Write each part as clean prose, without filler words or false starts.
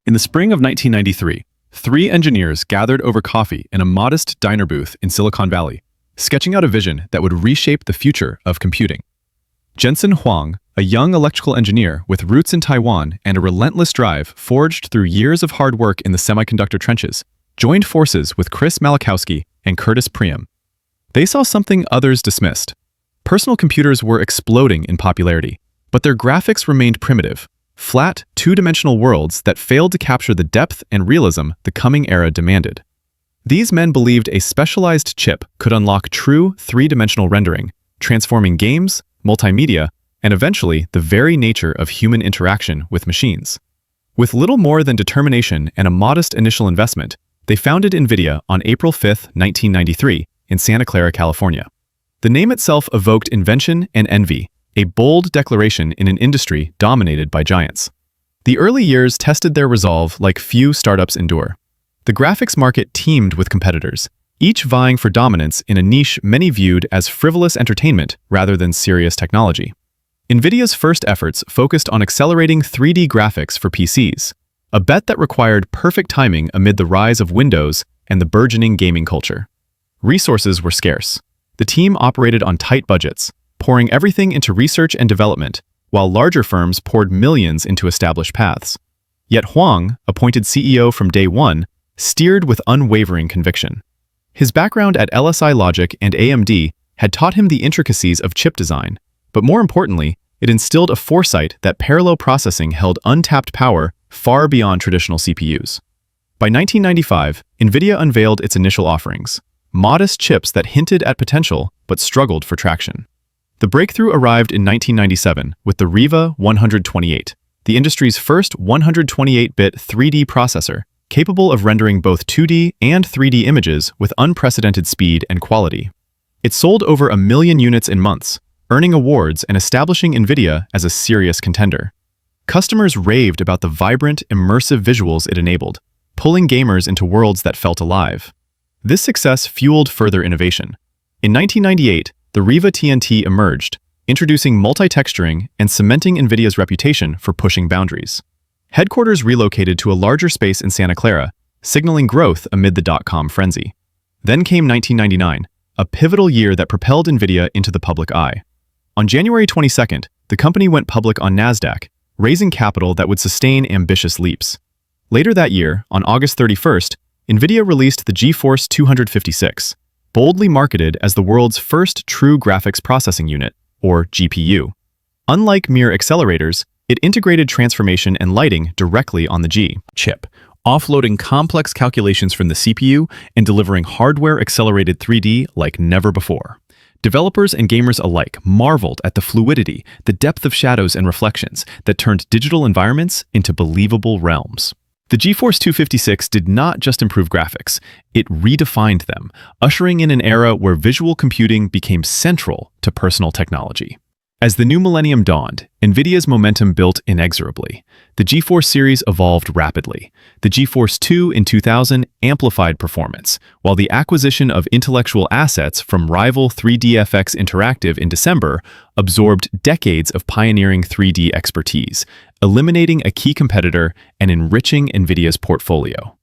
In the spring of 1993, three engineers gathered over coffee in a modest diner booth in Silicon Valley, sketching out a vision that would reshape the future of computing. Jensen Huang, a young electrical engineer with roots in Taiwan and a relentless drive forged through years of hard work in the semiconductor trenches, joined forces with Chris Malachowski and Curtis Priam. They saw something others dismissed. Personal computers were exploding in popularity, but their graphics remained primitive, flat, two-dimensional worlds that failed to capture the depth and realism the coming era demanded. These men believed a specialized chip could unlock true three-dimensional rendering, transforming games, multimedia, and eventually the very nature of human interaction with machines. With little more than determination and a modest initial investment, they founded Nvidia on April 5, 1993, in Santa Clara, California. The name itself evoked invention and envy, a bold declaration in an industry dominated by giants. The early years tested their resolve like few startups endure. The graphics market teemed with competitors, each vying for dominance in a niche many viewed as frivolous entertainment rather than serious technology. Nvidia's first efforts focused on accelerating 3D graphics for PCs, a bet that required perfect timing amid the rise of Windows and the burgeoning gaming culture. Resources were scarce. The team operated on tight budgets, pouring everything into research and development, while larger firms poured millions into established paths. Yet Huang, appointed CEO from day one, steered with unwavering conviction. His background at LSI Logic and AMD had taught him the intricacies of chip design, but more importantly, it instilled a foresight that parallel processing held untapped power far beyond traditional CPUs. By 1995, Nvidia unveiled its initial offerings, modest chips that hinted at potential but struggled for traction. The breakthrough arrived in 1997 with the Riva 128, the industry's first 128-bit 3D processor, capable of rendering both 2D and 3D images with unprecedented speed and quality. It sold over 1 million units in months, earning awards and establishing Nvidia as a serious contender. Customers raved about the vibrant, immersive visuals it enabled, pulling gamers into worlds that felt alive. This success fueled further innovation. In 1998, the Riva TNT emerged, introducing multi-texturing and cementing Nvidia's reputation for pushing boundaries. Headquarters relocated to a larger space in Santa Clara, signaling growth amid the dot-com frenzy. Then came 1999, a pivotal year that propelled Nvidia into the public eye. On January 22nd, the company went public on NASDAQ, raising capital that would sustain ambitious leaps. Later that year, on August 31st, Nvidia released the GeForce 256, boldly marketed as the world's first true graphics processing unit, or GPU. Unlike mere accelerators, it integrated transformation and lighting directly on the G chip, offloading complex calculations from the CPU and delivering hardware-accelerated 3D like never before. Developers and gamers alike marveled at the fluidity, the depth of shadows and reflections that turned digital environments into believable realms. The GeForce 256 did not just improve graphics, it redefined them, ushering in an era where visual computing became central to personal technology. As the new millennium dawned, Nvidia's momentum built inexorably. The GeForce series evolved rapidly. The GeForce 2 in 2000 amplified performance, while the acquisition of intellectual assets from rival 3DFX Interactive in December absorbed decades of pioneering 3D expertise, eliminating a key competitor and enriching Nvidia's portfolio.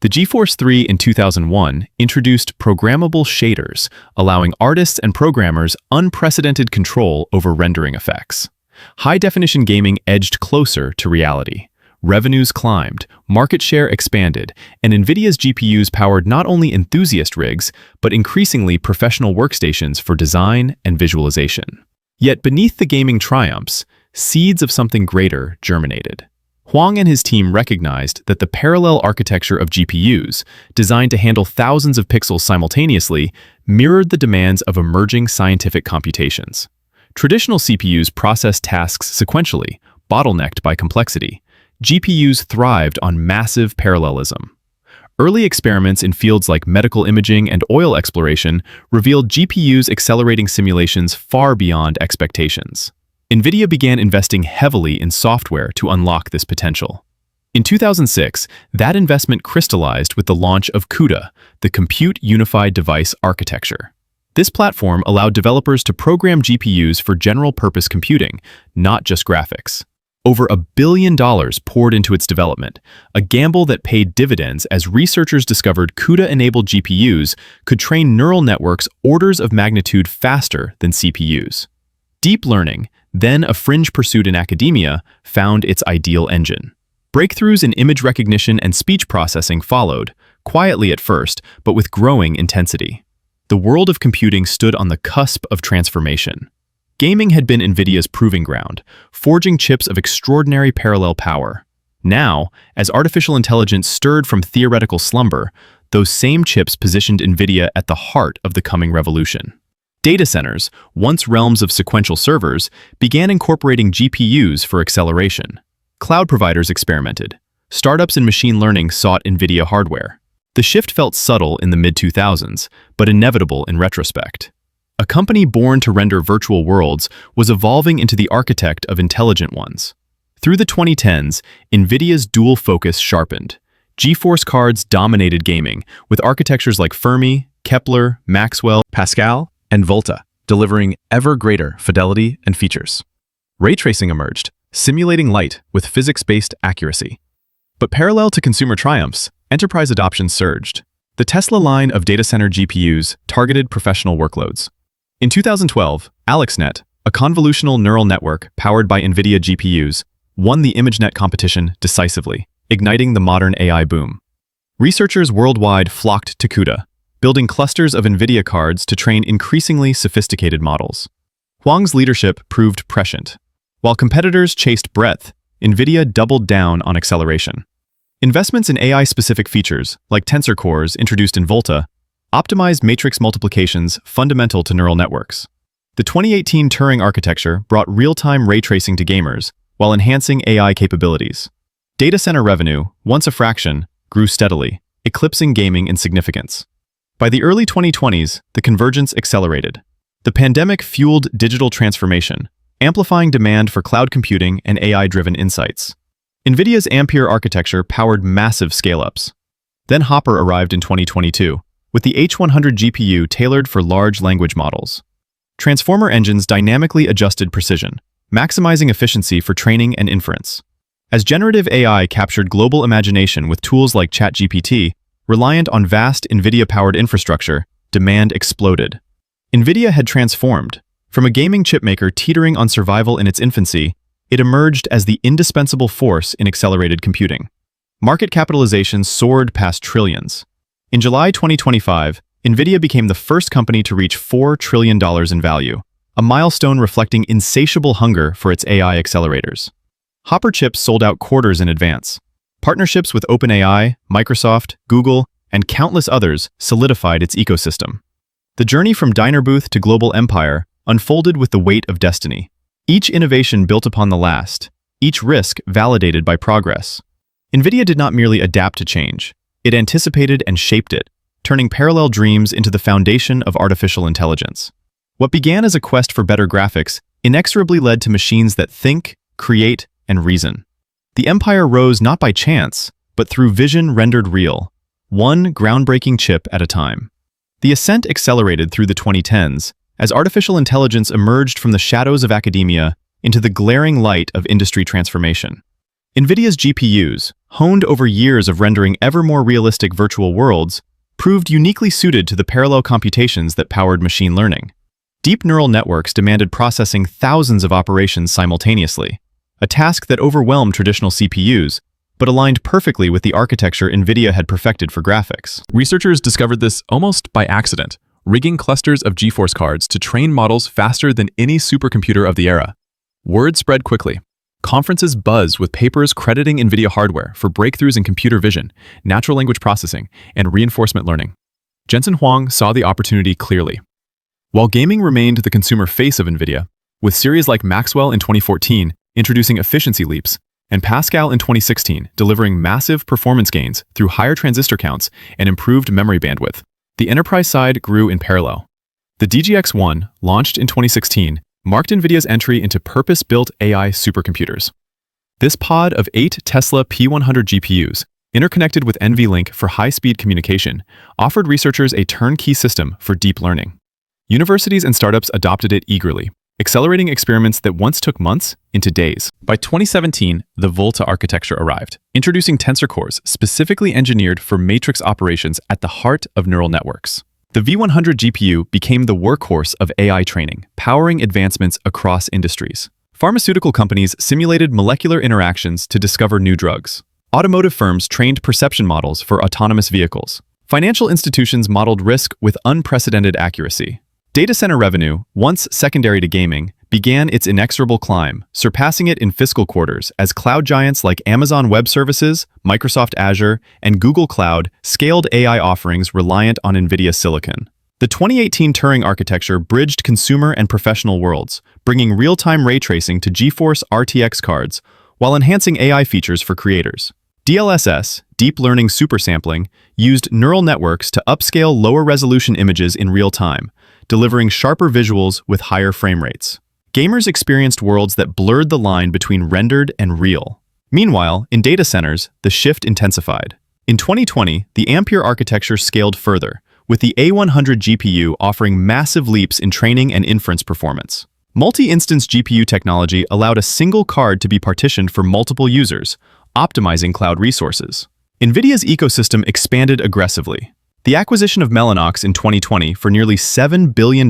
The GeForce 3 in 2001 introduced programmable shaders, allowing artists and programmers unprecedented control over rendering effects. High-definition gaming edged closer to reality. Revenues climbed, market share expanded, and Nvidia's GPUs powered not only enthusiast rigs, but increasingly professional workstations for design and visualization. Yet beneath the gaming triumphs, seeds of something greater germinated. Huang and his team recognized that the parallel architecture of GPUs, designed to handle thousands of pixels simultaneously, mirrored the demands of emerging scientific computations. Traditional CPUs process tasks sequentially, bottlenecked by complexity. GPUs thrived on massive parallelism. Early experiments in fields like medical imaging and oil exploration revealed GPUs accelerating simulations far beyond expectations. Nvidia began investing heavily in software to unlock this potential. In 2006, that investment crystallized with the launch of CUDA, the Compute Unified Device Architecture. This platform allowed developers to program GPUs for general-purpose computing, not just graphics. Over $1 billion poured into its development, a gamble that paid dividends as researchers discovered CUDA-enabled GPUs could train neural networks orders of magnitude faster than CPUs. Deep learning, then a fringe pursuit in academia, found its ideal engine. Breakthroughs in image recognition and speech processing followed, quietly at first, but with growing intensity. The world of computing stood on the cusp of transformation. Gaming had been Nvidia's proving ground, forging chips of extraordinary parallel power. Now, as artificial intelligence stirred from theoretical slumber, those same chips positioned Nvidia at the heart of the coming revolution. Data centers, once realms of sequential servers, began incorporating GPUs for acceleration. Cloud providers experimented. Startups in machine learning sought Nvidia hardware. The shift felt subtle in the mid-2000s, but inevitable in retrospect. A company born to render virtual worlds was evolving into the architect of intelligent ones. Through the 2010s, Nvidia's dual focus sharpened. GeForce cards dominated gaming, with architectures like Fermi, Kepler, Maxwell, Pascal, and Volta, delivering ever greater fidelity and features. Ray tracing emerged, simulating light with physics-based accuracy. But parallel to consumer triumphs, enterprise adoption surged. The Tesla line of data center GPUs targeted professional workloads. In 2012, AlexNet, a convolutional neural network powered by Nvidia GPUs, won the ImageNet competition decisively, igniting the modern AI boom. Researchers worldwide flocked to CUDA, building clusters of Nvidia cards to train increasingly sophisticated models. Huang's leadership proved prescient. While competitors chased breadth, Nvidia doubled down on acceleration. Investments in AI-specific features, like tensor cores introduced in Volta, optimized matrix multiplications fundamental to neural networks. The 2018 Turing architecture brought real-time ray tracing to gamers while enhancing AI capabilities. Data center revenue, once a fraction, grew steadily, eclipsing gaming in significance. By the early 2020s, the convergence accelerated. The pandemic fueled digital transformation, amplifying demand for cloud computing and AI-driven insights. Nvidia's Ampere architecture powered massive scale-ups. Then Hopper arrived in 2022, with the H100 GPU tailored for large language models. Transformer engines dynamically adjusted precision, maximizing efficiency for training and inference. As generative AI captured global imagination with tools like ChatGPT, reliant on vast Nvidia-powered infrastructure, demand exploded. Nvidia had transformed. From a gaming chipmaker teetering on survival in its infancy, it emerged as the indispensable force in accelerated computing. Market capitalization soared past trillions. In July 2025, Nvidia became the first company to reach $4 trillion in value, a milestone reflecting insatiable hunger for its AI accelerators. Hopper chips sold out quarters in advance. Partnerships with OpenAI, Microsoft, Google, and countless others solidified its ecosystem. The journey from diner booth to global empire unfolded with the weight of destiny. Each innovation built upon the last, each risk validated by progress. Nvidia did not merely adapt to change. It anticipated and shaped it, turning parallel dreams into the foundation of artificial intelligence. What began as a quest for better graphics inexorably led to machines that think, create, and reason. The empire rose not by chance, but through vision rendered real, one groundbreaking chip at a time. The ascent accelerated through the 2010s, as artificial intelligence emerged from the shadows of academia into the glaring light of industry transformation. Nvidia's GPUs, honed over years of rendering ever more realistic virtual worlds, proved uniquely suited to the parallel computations that powered machine learning. Deep neural networks demanded processing thousands of operations simultaneously, a task that overwhelmed traditional CPUs, but aligned perfectly with the architecture Nvidia had perfected for graphics. Researchers discovered this almost by accident, rigging clusters of GeForce cards to train models faster than any supercomputer of the era. Word spread quickly. Conferences buzzed with papers crediting Nvidia hardware for breakthroughs in computer vision, natural language processing, and reinforcement learning. Jensen Huang saw the opportunity clearly. While gaming remained the consumer face of Nvidia, with series like Maxwell in 2014 introducing efficiency leaps, and Pascal in 2016 delivering massive performance gains through higher transistor counts and improved memory bandwidth, the enterprise side grew in parallel. The DGX-1, launched in 2016, marked Nvidia's entry into purpose-built AI supercomputers. This pod of 8 Tesla P100 GPUs, interconnected with NVLink for high-speed communication, offered researchers a turnkey system for deep learning. Universities and startups adopted it eagerly, accelerating experiments that once took months into days. By 2017, the Volta architecture arrived, introducing tensor cores specifically engineered for matrix operations at the heart of neural networks. The V100 GPU became the workhorse of AI training, powering advancements across industries. Pharmaceutical companies simulated molecular interactions to discover new drugs. Automotive firms trained perception models for autonomous vehicles. Financial institutions modeled risk with unprecedented accuracy. Data center revenue, once secondary to gaming, began its inexorable climb, surpassing it in fiscal quarters as cloud giants like Amazon Web Services, Microsoft Azure, and Google Cloud scaled AI offerings reliant on Nvidia silicon. The 2018 Turing architecture bridged consumer and professional worlds, bringing real-time ray tracing to GeForce RTX cards while enhancing AI features for creators. DLSS, deep learning supersampling, used neural networks to upscale lower-resolution images in real time, delivering sharper visuals with higher frame rates. Gamers experienced worlds that blurred the line between rendered and real. Meanwhile, in data centers, the shift intensified. In 2020, the Ampere architecture scaled further, with the A100 GPU offering massive leaps in training and inference performance. Multi-instance GPU technology allowed a single card to be partitioned for multiple users, optimizing cloud resources. Nvidia's ecosystem expanded aggressively. The acquisition of Mellanox in 2020 for nearly $7 billion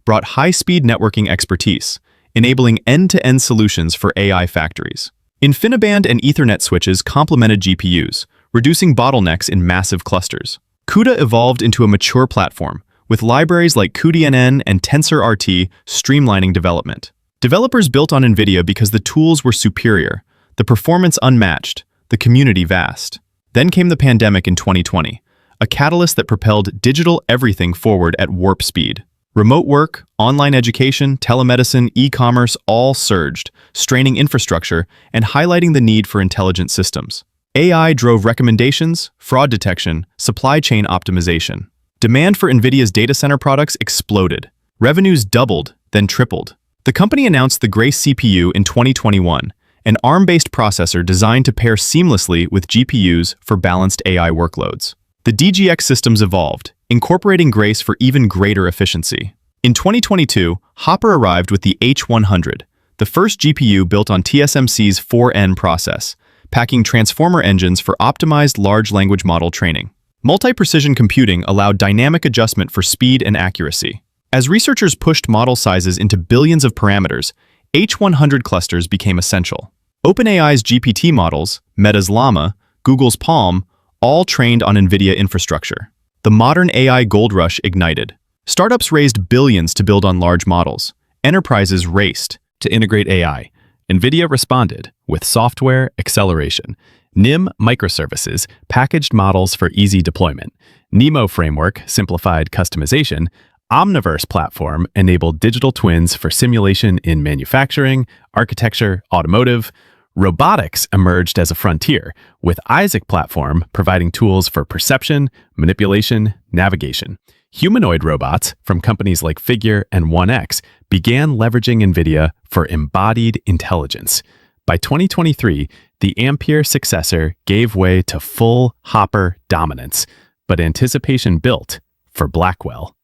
brought high-speed networking expertise, enabling end-to-end solutions for AI factories. InfiniBand and Ethernet switches complemented GPUs, reducing bottlenecks in massive clusters. CUDA evolved into a mature platform, with libraries like cuDNN and TensorRT streamlining development. Developers built on Nvidia because the tools were superior, the performance unmatched, the community vast. Then came the pandemic in 2020, a catalyst that propelled digital everything forward at warp speed. Remote work, online education, telemedicine, e-commerce all surged, straining infrastructure and highlighting the need for intelligent systems. AI drove recommendations, fraud detection, supply chain optimization. Demand for Nvidia's data center products exploded. Revenues doubled, then tripled. The company announced the Grace CPU in 2021, an ARM-based processor designed to pair seamlessly with GPUs for balanced AI workloads. The DGX systems evolved, incorporating Grace for even greater efficiency. In 2022, Hopper arrived with the H100, the first GPU built on TSMC's 4N process, packing transformer engines for optimized large language model training. Multi-precision computing allowed dynamic adjustment for speed and accuracy. As researchers pushed model sizes into billions of parameters, H100 clusters became essential. OpenAI's GPT models, Meta's Llama, Google's Palm, all trained on Nvidia infrastructure. The modern AI gold rush ignited. Startups raised billions to build on large models. Enterprises raced to integrate AI. Nvidia responded with software acceleration. NIM microservices packaged models for easy deployment. NeMo framework simplified customization. Omniverse platform enabled digital twins for simulation in manufacturing, architecture, automotive. Robotics emerged as a frontier, with Isaac platform providing tools for perception, manipulation, navigation. Humanoid robots from companies like Figure and 1X began leveraging Nvidia for embodied intelligence. By 2023, the Ampere successor gave way to full Hopper dominance, but anticipation built for Blackwell.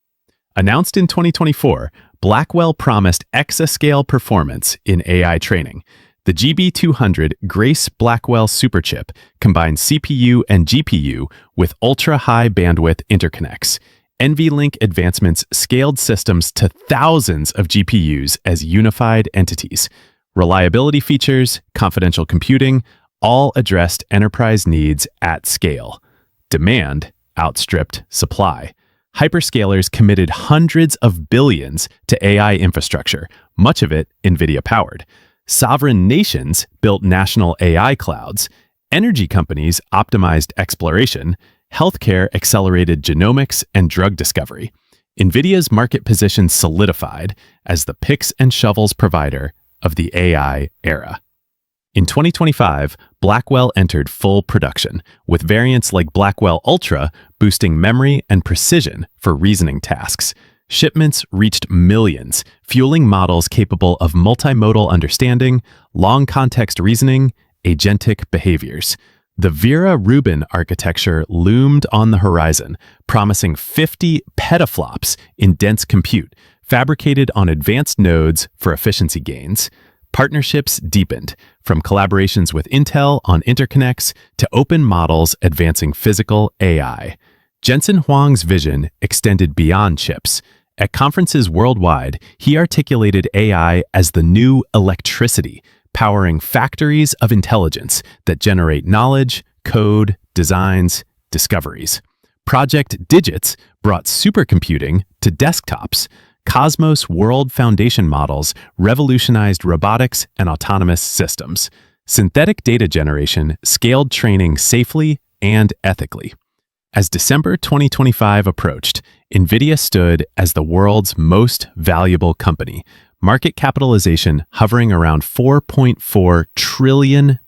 Announced in 2024, Blackwell promised exascale performance in AI training. The GB200 Grace Blackwell superchip combines CPU and GPU with ultra-high bandwidth interconnects. NVLink advancements scaled systems to thousands of GPUs as unified entities. Reliability features, confidential computing, all addressed enterprise needs at scale. Demand outstripped supply. Hyperscalers committed hundreds of billions to AI infrastructure, much of it NVIDIA-powered. Sovereign nations built national AI clouds. Energy companies optimized exploration. Healthcare accelerated genomics and drug discovery. NVIDIA's market position solidified as the picks and shovels provider of the AI era. In 2025, Blackwell entered full production, with variants like Blackwell Ultra boosting memory and precision for reasoning tasks. Shipments reached millions, fueling models capable of multimodal understanding, long-context reasoning, agentic behaviors. The Vera Rubin architecture loomed on the horizon, promising 50 petaflops in dense compute, fabricated on advanced nodes for efficiency gains. Partnerships deepened, from collaborations with Intel on interconnects to open models advancing physical AI. Jensen Huang's vision extended beyond chips. At conferences worldwide, he articulated AI as the new electricity, powering factories of intelligence that generate knowledge, code, designs, discoveries. Project Digits brought supercomputing to desktops. Cosmos World Foundation models revolutionized robotics and autonomous systems. Synthetic data generation scaled training safely and ethically. As December 2025 approached, Nvidia stood as the world's most valuable company, market capitalization hovering around $4.4 trillion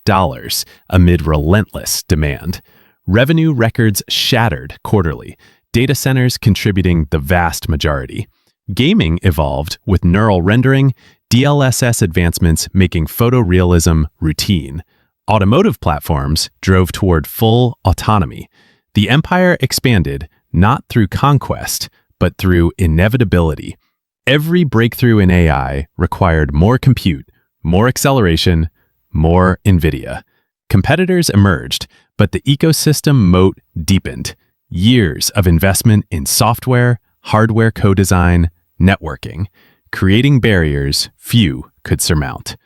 amid relentless demand. Revenue records shattered quarterly, data centers contributing the vast majority. Gaming evolved with neural rendering, DLSS advancements making photorealism routine. Automotive platforms drove toward full autonomy. The empire expanded not through conquest, but through inevitability. Every breakthrough in AI required more compute, more acceleration, more Nvidia. Competitors emerged, but the ecosystem moat deepened. Years of investment in software, hardware co-design, networking, creating barriers few could surmount.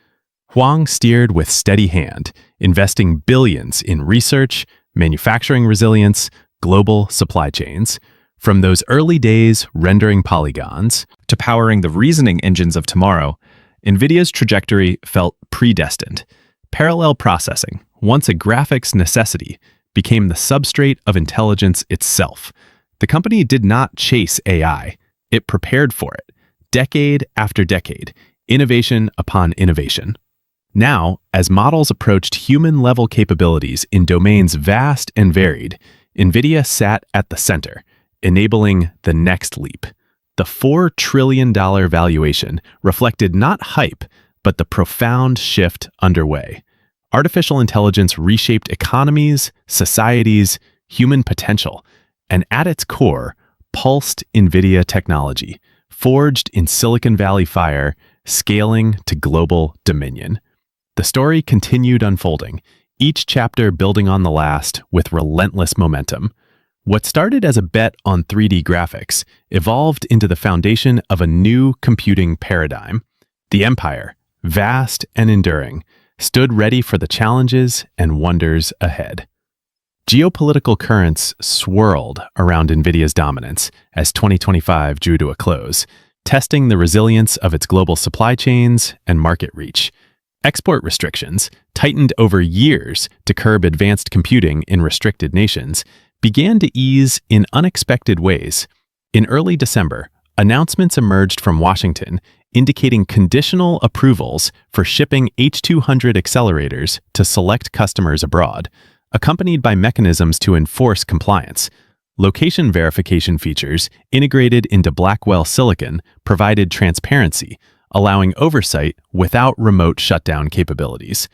Huang steered with steady hand, investing billions in research, manufacturing resilience, global supply chains. From those early days rendering polygons to powering the reasoning engines of tomorrow, Nvidia's trajectory felt predestined. Parallel processing, once a graphics necessity, became the substrate of intelligence itself. The company did not chase AI. It prepared for it, decade after decade, innovation upon innovation. Now, as models approached human-level capabilities in domains vast and varied, Nvidia sat at the center, enabling the next leap. The $4 trillion valuation reflected not hype, but the profound shift underway. Artificial intelligence reshaped economies, societies, human potential, and at its core, pulsed Nvidia technology, forged in Silicon Valley fire, scaling to global dominion. The story continued unfolding, each chapter building on the last with relentless momentum. What started as a bet on 3D graphics evolved into the foundation of a new computing paradigm. The empire, vast and enduring, stood ready for the challenges and wonders ahead. Geopolitical currents swirled around Nvidia's dominance as 2025 drew to a close, testing the resilience of its global supply chains and market reach. Export restrictions, tightened over years to curb advanced computing in restricted nations, began to ease in unexpected ways. In early December, announcements emerged from Washington indicating conditional approvals for shipping H200 accelerators to select customers abroad, accompanied by mechanisms to enforce compliance. Location verification features integrated into Blackwell silicon provided transparency, allowing oversight without remote shutdown capabilities.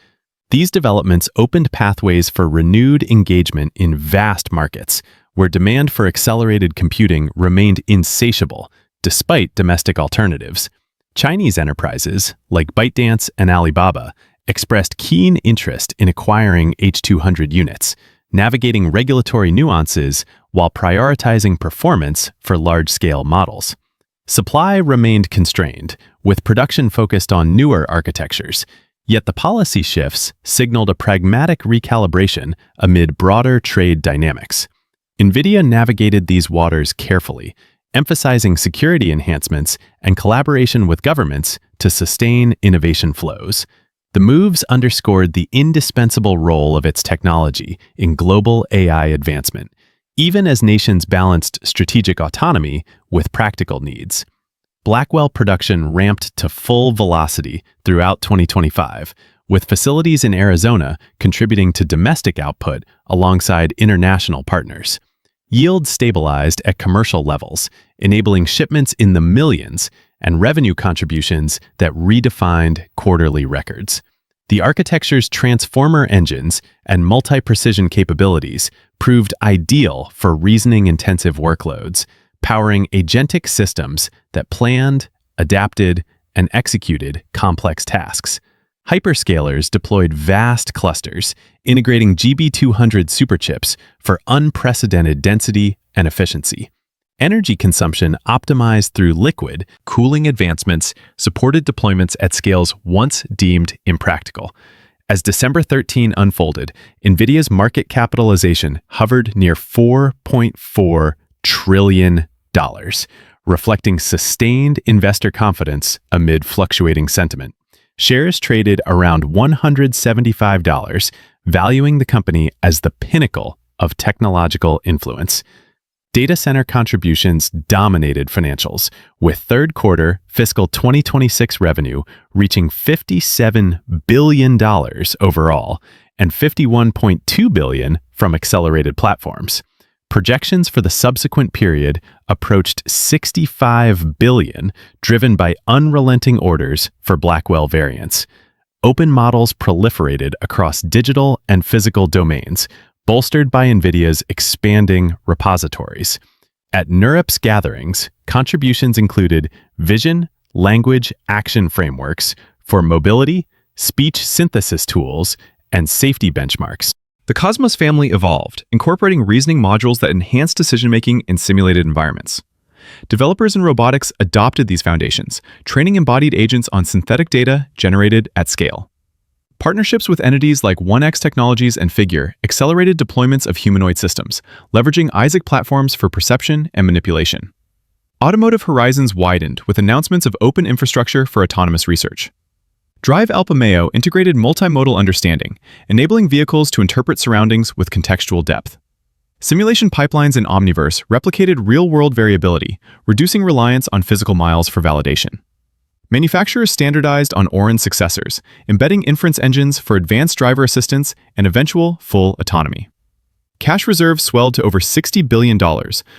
These developments opened pathways for renewed engagement in vast markets, where demand for accelerated computing remained insatiable, despite domestic alternatives. Chinese enterprises, like ByteDance and Alibaba, expressed keen interest in acquiring H200 units, navigating regulatory nuances while prioritizing performance for large-scale models. Supply remained constrained, with production focused on newer architectures, yet the policy shifts signaled a pragmatic recalibration amid broader trade dynamics. Nvidia navigated these waters carefully, emphasizing security enhancements and collaboration with governments to sustain innovation flows. The moves underscored the indispensable role of its technology in global AI advancement, even as nations balanced strategic autonomy with practical needs. Blackwell production ramped to full velocity throughout 2025, with facilities in Arizona contributing to domestic output alongside international partners. Yield stabilized at commercial levels, enabling shipments in the millions and revenue contributions that redefined quarterly records. The architecture's transformer engines and multi-precision capabilities proved ideal for reasoning-intensive workloads, powering agentic systems that planned, adapted, and executed complex tasks. Hyperscalers deployed vast clusters, integrating GB200 superchips for unprecedented density and efficiency. Energy consumption optimized through liquid cooling advancements supported deployments at scales once deemed impractical. As December 13 unfolded, Nvidia's market capitalization hovered near $4.4 trillion, reflecting sustained investor confidence amid fluctuating sentiment. Shares traded around $175, valuing the company as the pinnacle of technological influence. Data center contributions dominated financials, with third quarter fiscal 2026 revenue reaching $57 billion overall and $51.2 billion from accelerated platforms. Projections for the subsequent period approached $65 billion, driven by unrelenting orders for Blackwell variants. Open models proliferated across digital and physical domains, bolstered by Nvidia's expanding repositories. At NeurIPS gatherings, contributions included vision, language, action frameworks for mobility, speech synthesis tools, and safety benchmarks. The Cosmos family evolved, incorporating reasoning modules that enhance decision-making in simulated environments. Developers in robotics adopted these foundations, training embodied agents on synthetic data generated at scale. Partnerships with entities like 1X Technologies and Figure accelerated deployments of humanoid systems, leveraging Isaac platforms for perception and manipulation. Automotive horizons widened with announcements of open infrastructure for autonomous research. Drive Alpha Mayo integrated multimodal understanding, enabling vehicles to interpret surroundings with contextual depth. Simulation pipelines in Omniverse replicated real-world variability, reducing reliance on physical miles for validation. Manufacturers standardized on Orin's successors, embedding inference engines for advanced driver assistance and eventual full autonomy. Cash reserves swelled to over $60 billion,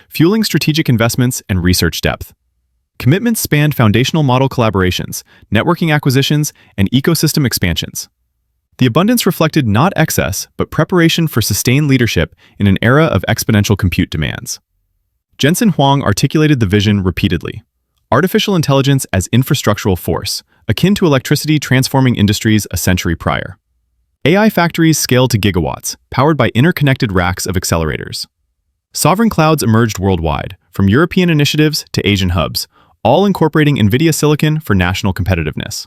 fueling strategic investments and research depth. Commitments spanned foundational model collaborations, networking acquisitions, and ecosystem expansions. The abundance reflected not excess, but preparation for sustained leadership in an era of exponential compute demands. Jensen Huang articulated the vision repeatedly. Artificial intelligence as infrastructural force, akin to electricity transforming industries a century prior. AI factories scaled to gigawatts, powered by interconnected racks of accelerators. Sovereign clouds emerged worldwide, from European initiatives to Asian hubs, all incorporating Nvidia silicon for national competitiveness.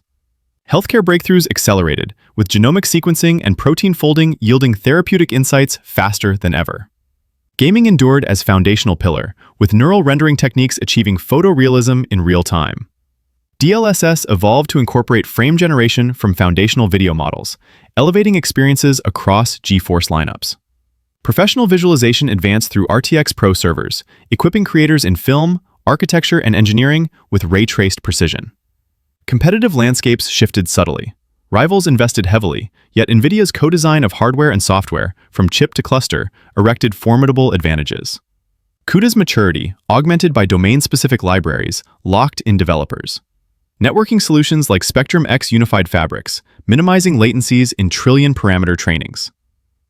Healthcare breakthroughs accelerated, with genomic sequencing and protein folding yielding therapeutic insights faster than ever. Gaming endured as foundational pillar, with neural rendering techniques achieving photorealism in real time. DLSS evolved to incorporate frame generation from foundational video models, elevating experiences across GeForce lineups. Professional visualization advanced through RTX Pro servers, equipping creators in film, architecture, and engineering with ray-traced precision. Competitive landscapes shifted subtly. Rivals invested heavily, yet Nvidia's co-design of hardware and software, from chip to cluster, erected formidable advantages. CUDA's maturity, augmented by domain-specific libraries, locked in developers. Networking solutions like Spectrum-X unified fabrics, minimizing latencies in trillion-parameter trainings.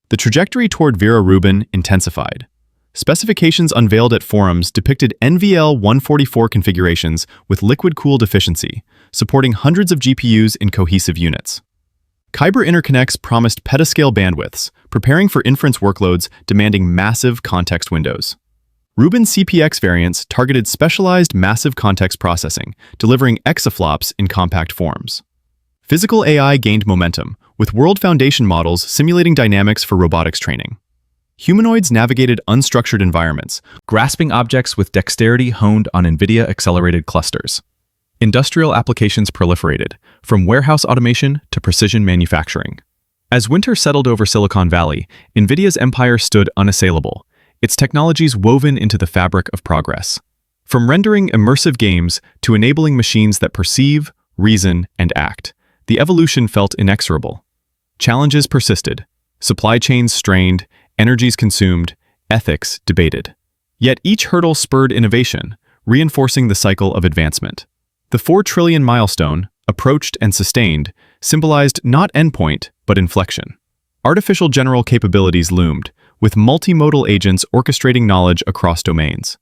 The trajectory toward Vera Rubin intensified. Specifications unveiled at forums depicted NVL144 configurations with liquid-cooled efficiency, supporting hundreds of GPUs in cohesive units. Kyber interconnects promised petascale bandwidths, preparing for inference workloads demanding massive context windows. Rubin CPX variants targeted specialized massive context processing, delivering exaflops in compact forms. Physical AI gained momentum, with world foundation models simulating dynamics for robotics training. Humanoids navigated unstructured environments, grasping objects with dexterity honed on NVIDIA-accelerated clusters. Industrial applications proliferated, from warehouse automation to precision manufacturing. As winter settled over Silicon Valley, NVIDIA's empire stood unassailable, its technologies woven into the fabric of progress. From rendering immersive games to enabling machines that perceive, reason, and act, the evolution felt inexorable. Challenges persisted, supply chains strained, energies consumed, ethics debated. Yet each hurdle spurred innovation, reinforcing the cycle of advancement. The 4 trillion milestone, approached and sustained, symbolized not endpoint, but inflection. Artificial general capabilities loomed, with multimodal agents orchestrating knowledge across domains.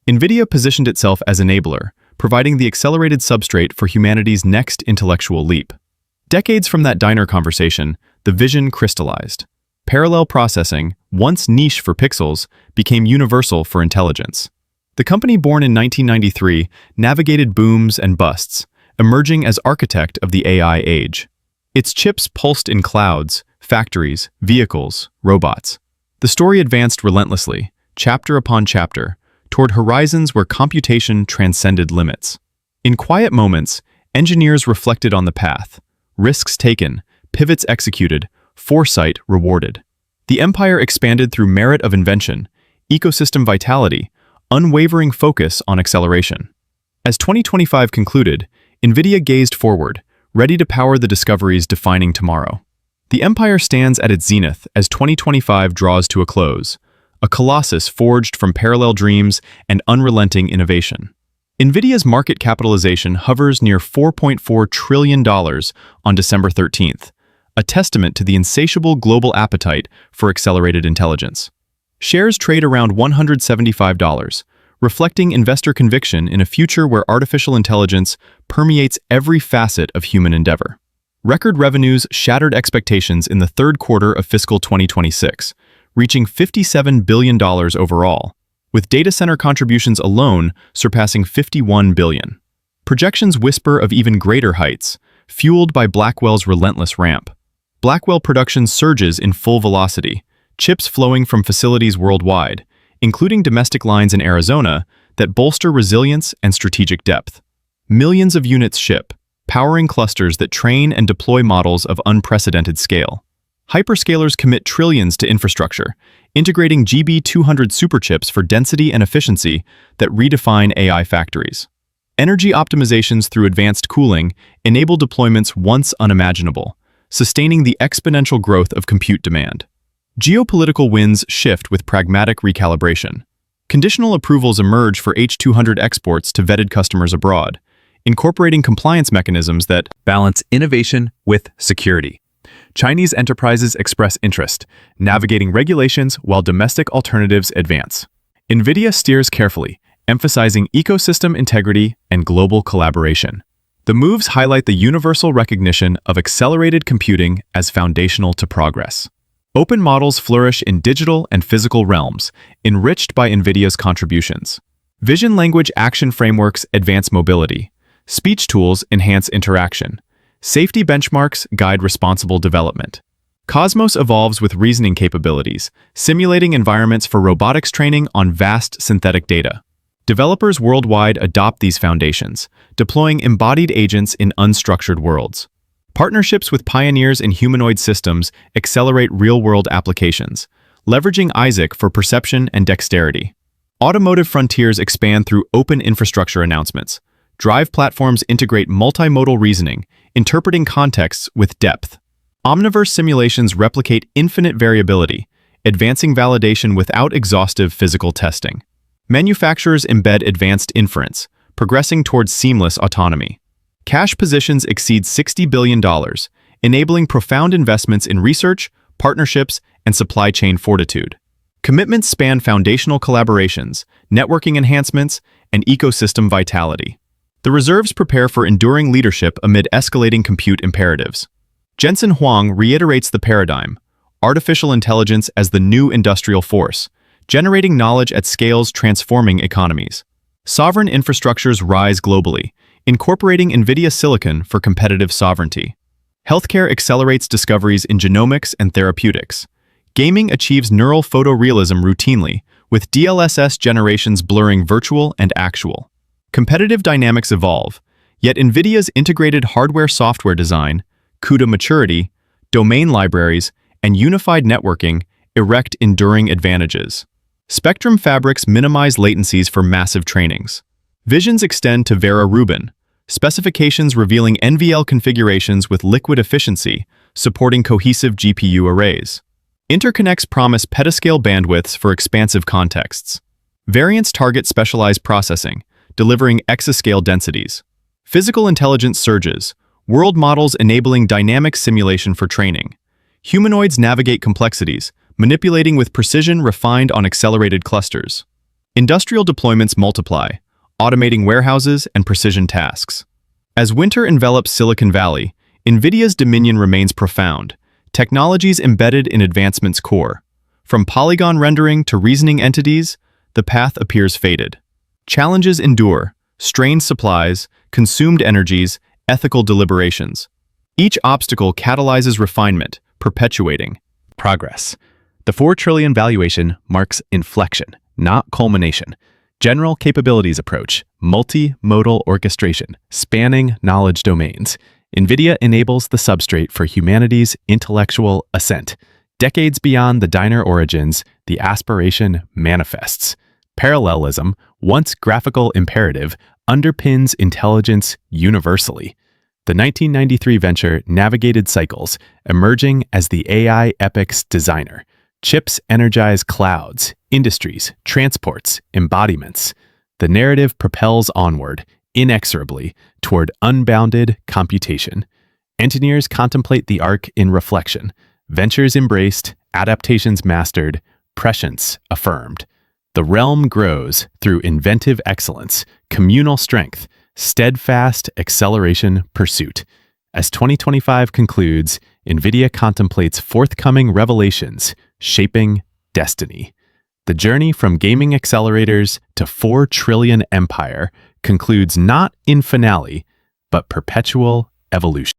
Nvidia positioned itself as enabler, providing the accelerated substrate for humanity's next intellectual leap. Decades from that diner conversation, the vision crystallized. Parallel processing, once niche for pixels, became universal for intelligence. The company, born in 1993, navigated booms and busts, emerging as architect of the AI age. Its chips pulsed in clouds, factories, vehicles, robots. The story advanced relentlessly, chapter upon chapter, toward horizons where computation transcended limits. In quiet moments, engineers reflected on the path, risks taken, pivots executed, foresight rewarded. The empire expanded through merit of invention, ecosystem vitality, unwavering focus on acceleration. As 2025 concluded, Nvidia gazed forward, ready to power the discoveries defining tomorrow. The empire stands at its zenith as 2025 draws to a close, a colossus forged from parallel dreams and unrelenting innovation. Nvidia's market capitalization hovers near $4.4 trillion on December 13th, a testament to the insatiable global appetite for accelerated intelligence. Shares trade around $175, reflecting investor conviction in a future where artificial intelligence permeates every facet of human endeavor. Record revenues shattered expectations in the third quarter of fiscal 2026, reaching $57 billion overall, with data center contributions alone surpassing $51 billion. Projections whisper of even greater heights, fueled by Blackwell's relentless ramp. Blackwell production surges in full velocity, chips flowing from facilities worldwide, including domestic lines in Arizona, that bolster resilience and strategic depth. Millions of units ship, powering clusters that train and deploy models of unprecedented scale. Hyperscalers commit trillions to infrastructure, integrating GB200 superchips for density and efficiency that redefine AI factories. Energy optimizations through advanced cooling enable deployments once unimaginable, sustaining the exponential growth of compute demand. Geopolitical winds shift with pragmatic recalibration. Conditional approvals emerge for H200 exports to vetted customers abroad, incorporating compliance mechanisms that balance innovation with security. Chinese enterprises express interest, navigating regulations while domestic alternatives advance. Nvidia steers carefully, emphasizing ecosystem integrity and global collaboration. The moves highlight the universal recognition of accelerated computing as foundational to progress. Open models flourish in digital and physical realms, enriched by Nvidia's contributions. Vision language action frameworks advance mobility. Speech tools enhance interaction. Safety benchmarks guide responsible development. Cosmos evolves with reasoning capabilities, simulating environments for robotics training on vast synthetic data. Developers worldwide adopt these foundations, deploying embodied agents in unstructured worlds. Partnerships with pioneers in humanoid systems accelerate real-world applications, leveraging Isaac for perception and dexterity. Automotive frontiers expand through open infrastructure announcements. Drive platforms integrate multimodal reasoning, interpreting contexts with depth. Omniverse simulations replicate infinite variability, advancing validation without exhaustive physical testing. Manufacturers embed advanced inference, progressing towards seamless autonomy. Cash positions exceed $60 billion, enabling profound investments in research, partnerships, and supply chain fortitude. Commitments span foundational collaborations, networking enhancements, and ecosystem vitality. The reserves prepare for enduring leadership amid escalating compute imperatives. Jensen Huang reiterates the paradigm: artificial intelligence as the new industrial force, generating knowledge at scales transforming economies. Sovereign infrastructures rise globally, incorporating Nvidia silicon for competitive sovereignty. Healthcare accelerates discoveries in genomics and therapeutics. Gaming achieves neural photorealism routinely, with DLSS generations blurring virtual and actual. Competitive dynamics evolve, yet Nvidia's integrated hardware-software design, CUDA maturity, domain libraries, and unified networking erect enduring advantages. Spectrum fabrics minimize latencies for massive trainings. Visions extend to Vera Rubin, specifications revealing NVL configurations with liquid efficiency, supporting cohesive GPU arrays. Interconnects promise petascale bandwidths for expansive contexts. Variants target specialized processing, delivering exascale densities. Physical intelligence surges, world models enabling dynamic simulation for training. Humanoids navigate complexities, manipulating with precision refined on accelerated clusters. Industrial deployments multiply, automating warehouses and precision tasks. As winter envelops Silicon Valley, Nvidia's dominion remains profound, technologies embedded in advancement's core. From polygon rendering to reasoning entities, the path appears fated. Challenges endure, strained supplies, consumed energies, ethical deliberations. Each obstacle catalyzes refinement, perpetuating progress. The 4 trillion valuation marks inflection, not culmination. General capabilities approach, multimodal orchestration, spanning knowledge domains. Nvidia enables the substrate for humanity's intellectual ascent. Decades beyond the diner origins, the aspiration manifests. Parallelism, once graphical imperative, underpins intelligence universally. The 1993 venture navigated cycles, emerging as the AI epic's designer. Chips energize clouds, industries, transports, embodiments. The narrative propels onward, inexorably, toward unbounded computation. Engineers contemplate the arc in reflection. Ventures embraced, adaptations mastered, prescience affirmed. The realm grows through inventive excellence, communal strength, steadfast acceleration pursuit. As 2025 concludes, Nvidia contemplates forthcoming revelations, shaping destiny. The journey from gaming accelerators to 4 trillion empire concludes not in finale, but perpetual evolution.